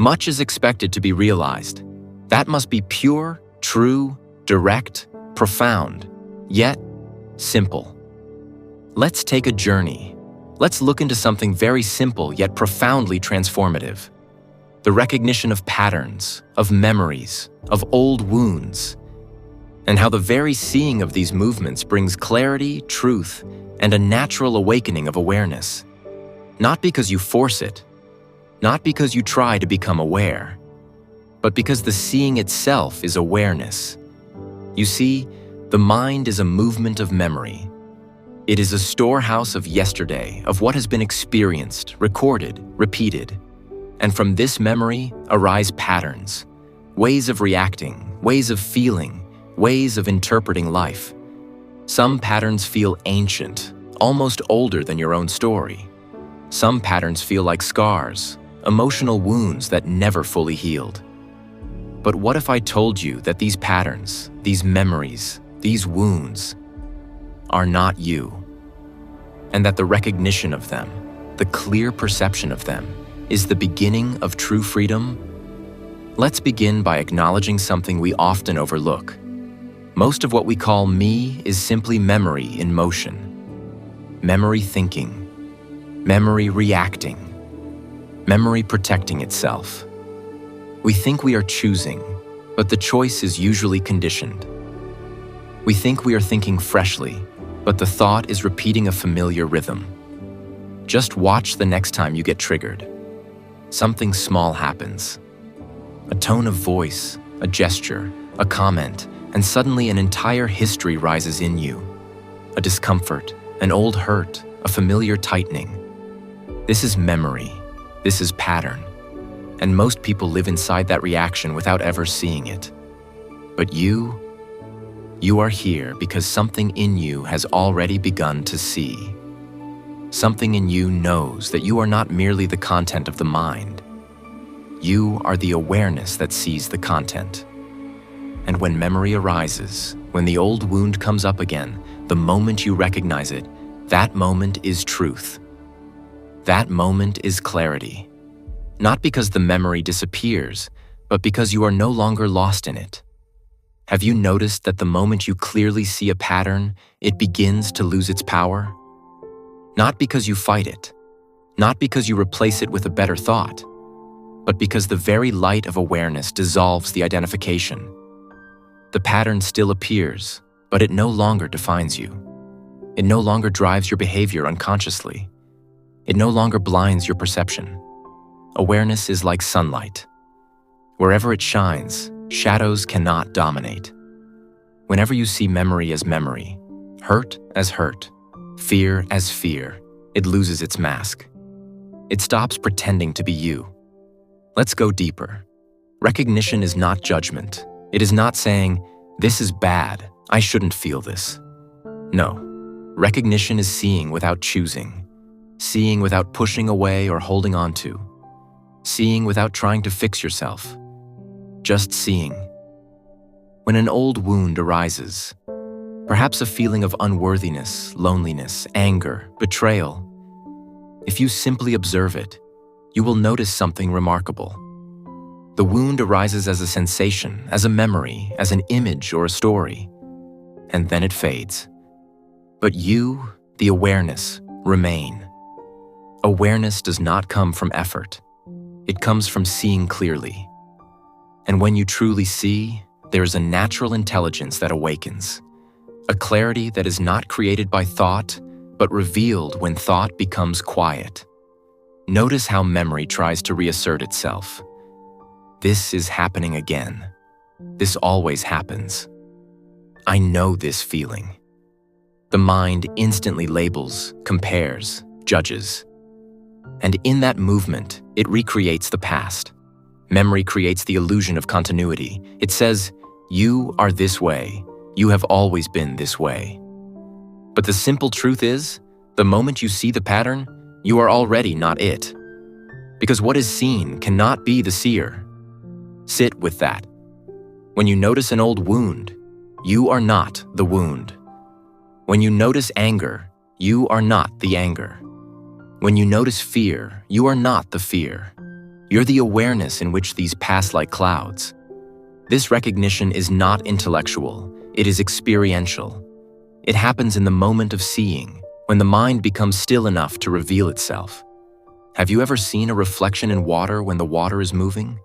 Much is expected to be realized. That must be pure, true, direct, profound, yet simple. Let's take a journey. Let's look into something very simple yet profoundly transformative. The recognition of patterns, of memories, of old wounds, and how the very seeing of these movements brings clarity, truth, and a natural awakening of awareness. Not because you force it, not because you try to become aware, but because the seeing itself is awareness. You see, the mind is a movement of memory. It is a storehouse of yesterday, of what has been experienced, recorded, repeated. And from this memory arise patterns, ways of reacting, ways of feeling, ways of interpreting life. Some patterns feel ancient, almost older than your own story. Some patterns feel like scars, emotional wounds that never fully healed. But what if I told you that these patterns, these memories, these wounds are not you, and that the recognition of them, the clear perception of them, is the beginning of true freedom? Let's begin by acknowledging something we often overlook. Most of what we call me is simply memory in motion. Memory thinking, memory reacting, memory protecting itself. We think we are choosing, but the choice is usually conditioned. We think we are thinking freshly, but the thought is repeating a familiar rhythm. Just watch the next time you get triggered. Something small happens. A tone of voice, a gesture, a comment, and suddenly an entire history rises in you. A discomfort, an old hurt, a familiar tightening. This is memory. This is pattern. And most people live inside that reaction without ever seeing it. But you are here because something in you has already begun to see. Something in you knows that you are not merely the content of the mind. You are the awareness that sees the content. And when memory arises, when the old wound comes up again, the moment you recognize it, that moment is truth. That moment is clarity. Not because the memory disappears, but because you are no longer lost in it. Have you noticed that the moment you clearly see a pattern, it begins to lose its power? Not because you fight it, not because you replace it with a better thought, but because the very light of awareness dissolves the identification. The pattern still appears, but it no longer defines you. It no longer drives your behavior unconsciously. It no longer blinds your perception. Awareness is like sunlight. Wherever it shines, shadows cannot dominate. Whenever you see memory as memory, hurt as hurt, fear as fear, it loses its mask. It stops pretending to be you. Let's go deeper. Recognition is not judgment. It is not saying, "This is bad, I shouldn't feel this." No, recognition is seeing without choosing, seeing without pushing away or holding on to, seeing without trying to fix yourself, just seeing. When an old wound arises, perhaps a feeling of unworthiness, loneliness, anger, betrayal, if you simply observe it, you will notice something remarkable. The wound arises as a sensation, as a memory, as an image or a story, and then it fades. But you, the awareness, remain. Awareness does not come from effort. It comes from seeing clearly. And when you truly see, there is a natural intelligence that awakens, a clarity that is not created by thought, but revealed when thought becomes quiet. Notice how memory tries to reassert itself. This is happening again. This always happens. I know this feeling. The mind instantly labels, compares, judges. And in that movement, it recreates the past. Memory creates the illusion of continuity. It says, "You are this way. You have always been this way." But the simple truth is, the moment you see the pattern, you are already not it. Because what is seen cannot be the seer. Sit with that. When you notice an old wound, you are not the wound. When you notice anger, you are not the anger. When you notice fear, you are not the fear. You're the awareness in which these pass like clouds. This recognition is not intellectual, it is experiential. It happens in the moment of seeing, when the mind becomes still enough to reveal itself. Have you ever seen a reflection in water when the water is moving?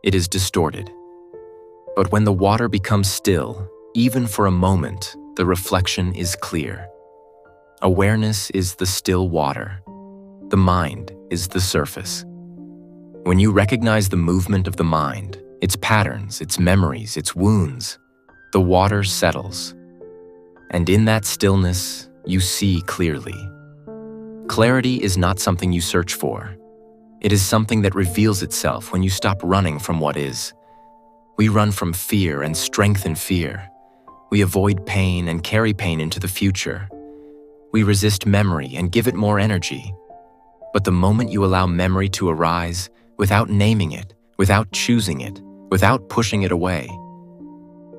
It is distorted. But when the water becomes still, even for a moment, the reflection is clear. Awareness is the still water. The mind is the surface. When you recognize the movement of the mind, its patterns, its memories, its wounds, the water settles. And in that stillness, you see clearly. Clarity is not something you search for. It is something that reveals itself when you stop running from what is. We run from fear and strengthen fear. We avoid pain and carry pain into the future. We resist memory and give it more energy. But the moment you allow memory to arise, without naming it, without choosing it, without pushing it away,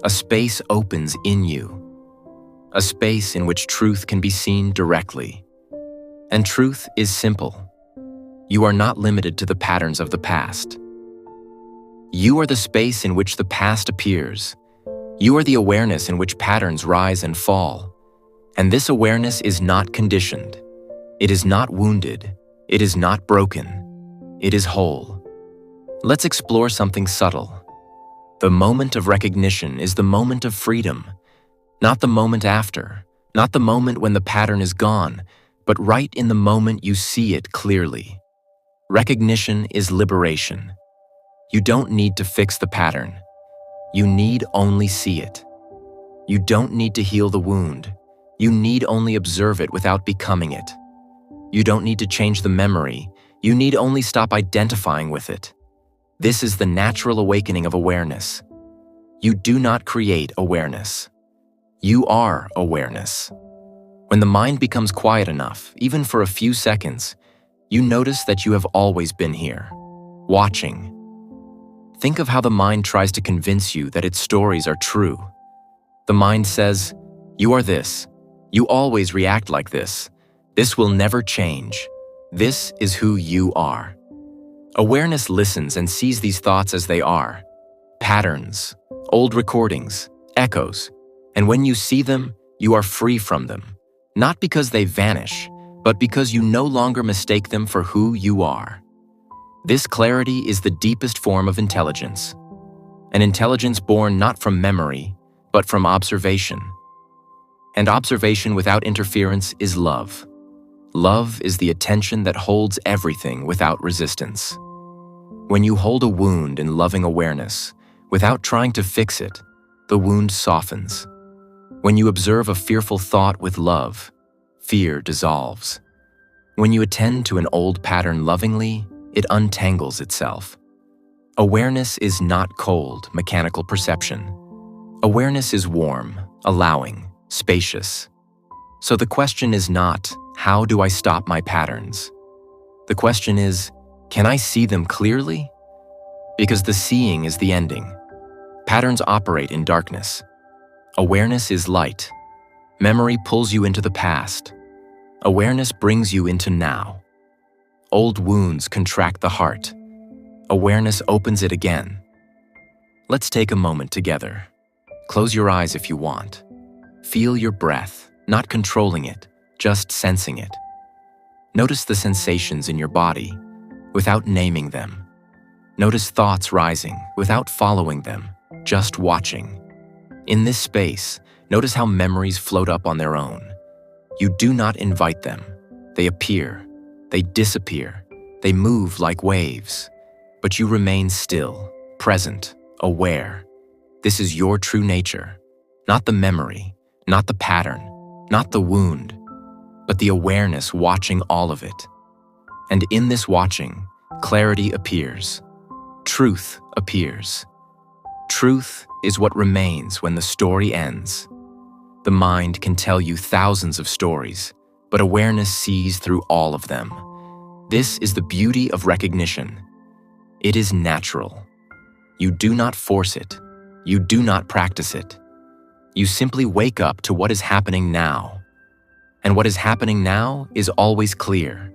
a space opens in you. A space in which truth can be seen directly. And truth is simple. You are not limited to the patterns of the past. You are the space in which the past appears. You are the awareness in which patterns rise and fall. And this awareness is not conditioned. It is not wounded. It is not broken. It is whole. Let's explore something subtle. The moment of recognition is the moment of freedom. Not the moment after, not the moment when the pattern is gone, but right in the moment you see it clearly. Recognition is liberation. You don't need to fix the pattern. You need only see it. You don't need to heal the wound. You need only observe it without becoming it. You don't need to change the memory. You need only stop identifying with it. This is the natural awakening of awareness. You do not create awareness. You are awareness. When the mind becomes quiet enough, even for a few seconds, you notice that you have always been here, watching. Think of how the mind tries to convince you that its stories are true. The mind says, "You are this. You always react like this. This will never change. This is who you are." Awareness listens and sees these thoughts as they are. Patterns, old recordings, echoes. And when you see them, you are free from them. Not because they vanish, but because you no longer mistake them for who you are. This clarity is the deepest form of intelligence. An intelligence born not from memory, but from observation. And observation without interference is love. Love is the attention that holds everything without resistance. When you hold a wound in loving awareness, without trying to fix it, the wound softens. When you observe a fearful thought with love, fear dissolves. When you attend to an old pattern lovingly, it untangles itself. Awareness is not cold, mechanical perception. Awareness is warm, allowing, spacious. So the question is not, how do I stop my patterns? The question is, can I see them clearly? Because the seeing is the ending. Patterns operate in darkness. Awareness is light. Memory pulls you into the past. Awareness brings you into now. Old wounds contract the heart. Awareness opens it again. Let's take a moment together. Close your eyes if you want. Feel your breath, not controlling it, just sensing it. Notice the sensations in your body without naming them. Notice thoughts rising without following them, just watching. In this space, notice how memories float up on their own. You do not invite them. They appear. They disappear. They move like waves. But you remain still, present, aware. This is your true nature. Not the memory, not the pattern, not the wound, but the awareness watching all of it. And in this watching, clarity appears. Truth appears. Truth is what remains when the story ends. The mind can tell you thousands of stories, but awareness sees through all of them. This is the beauty of recognition. It is natural. You do not force it. You do not practice it. You simply wake up to what is happening now. And what is happening now is always clear.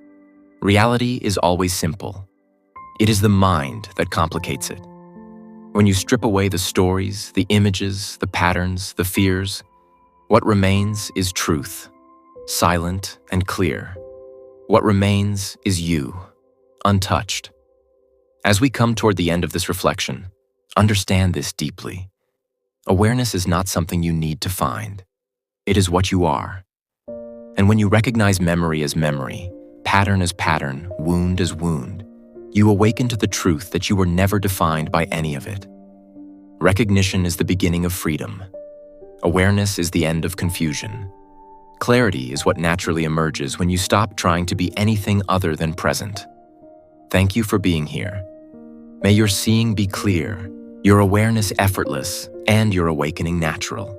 Reality is always simple. It is the mind that complicates it. When you strip away the stories, the images, the patterns, the fears, what remains is truth, silent and clear. What remains is you, untouched. As we come toward the end of this reflection, understand this deeply. Awareness is not something you need to find. It is what you are. And when you recognize memory as memory, pattern as pattern, wound as wound, you awaken to the truth that you were never defined by any of it. Recognition is the beginning of freedom. Awareness is the end of confusion. Clarity is what naturally emerges when you stop trying to be anything other than present. Thank you for being here. May your seeing be clear, your awareness effortless, and your awakening natural.